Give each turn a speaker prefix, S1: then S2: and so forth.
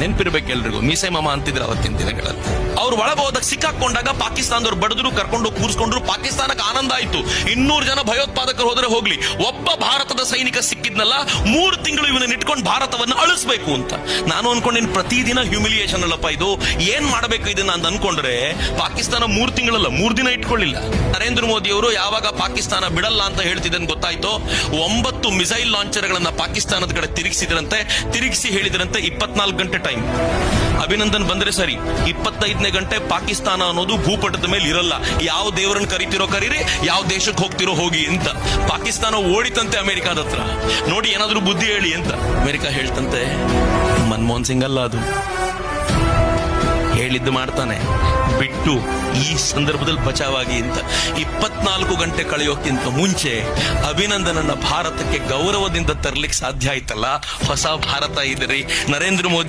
S1: ನೆನ್ಪಿರ್ಬೇಕು ಎಲ್ರಿಗೂ, ಮೀಸೆ ಮಾಮ ಅಂತಿದ್ರು ಅವತ್ತಿನ ದಿನಗಳಲ್ಲಿ. ಅವ್ರು ಒಳಗೆ ಹೋದಾಗ ಸಿಕ್ಕಾಕೊಂಡಾಗ ಪಾಕಿಸ್ತಾನದವ್ರು ಬಡದ್ರು, ಕರ್ಕೊಂಡು ಕೂರಿಸ್ಕೊಂಡ್ರು. ಪಾಕಿಸ್ತಾನಕ್ಕೆ ಆನಂದ ಆಯ್ತು. 200 ಜನ ಭಯೋತ್ಪಾದಕರು ಹೋದ್ರೆ ಹೋಗ್ಲಿ, ಒಬ್ಬ ಭಾರತದ ಸೈನಿಕ ಸಿಕ್ಕಿದ್ನಲ್ಲ, 3 ತಿಂಗಳು ಇವನ್ನ ಇಟ್ಕೊಂಡು ಭಾರತವನ್ನು ಅಳಿಸ್ಬೇಕು ಅಂತ ನಾನು ಅನ್ಕೊಂಡೇನು. ಪ್ರತಿದಿನ ಹ್ಯೂಮಿಲಿಯೇಷನ್ ಅಲ್ಲಪ್ಪ ಇದು, ಏನ್ ಮಾಡಬೇಕು ಇದನ್ನ ಅಂತ ಅನ್ಕೊಂಡ್ರೆ ಪಾಕಿಸ್ತಾನ 3 ತಿಂಗಳಲ್ಲ 3 ದಿನ ಇಟ್ಕೊಳ್ಳಿಲ್ಲ. ನರೇಂದ್ರ ಮೋದಿ ಅವರು ಯಾವಾಗ ಪಾಕಿಸ್ತಾನ ಬಿಡಲ್ಲ ಅಂತ ಹೇಳ್ತಿದ್ದನ್ ಗೊತ್ತಾಯ್ತು, 9 ಮಿಸೈಲ್ ಲಾಂಚರ್ಗಳನ್ನ ಪಾಕಿಸ್ತಾನದ ಕಡೆ ತಿರುಗಿಸಿ ಹೇಳಿದ್ರಂತೆ 24 ಗಂಟೆ ಟೈಮ್. ಅಭಿನಂದನ್ ಬಂದ್ರೆ ಸರಿ, 25ನೇ ಗಂಟೆ ಪಾಕಿಸ್ತಾನ ಅನ್ನೋದು ಭೂಪಟದ ಮೇಲೆ ಇರಲ್ಲ. ಯಾವ ದೇವರನ್ನ ಕರಿತಿರೋ ಕರೀರಿ, ಯಾವ ದೇಶಕ್ಕೆ ಹೋಗ್ತಿರೋ ಹೋಗಿ ಅಂತ. ಪಾಕಿಸ್ತಾನ ಓಡಿತಂತೆ ಅಮೆರಿಕಾದ ಹತ್ರ. ನೋಡಿ ಏನಾದ್ರೂ ಬುದ್ಧಿ ಹೇಳಿ ಅಂತ. ಅಮೆರಿಕ ಹೇಳ್ತಂತೆ, ಮನಮೋಹನ್ ಸಿಂಗ್ ಅಲ್ಲ ಅದು, ಹೇಳಿದ್ದು ಮಾಡ್ತಾನೆ, ಬಿಟ್ಟು ಈ ಸಂದರ್ಭದಲ್ಲಿ ಬಚಾವಾಗಿ ಅಂತ. 24 ಗಂಟೆ ಕಳೆಯೋಕ್ಕಿಂತ ಮುಂಚೆ ಅಭಿನಂದನನ್ನ ಭಾರತಕ್ಕೆ ಗೌರವದಿಂದ ತರಲಿಕ್ಕೆ ಸಾಧ್ಯ ಆಯ್ತಲ್ಲ. ಹೊಸ ಭಾರತ ಇದೆ ರೀ ನರೇಂದ್ರ ಮೋದಿ.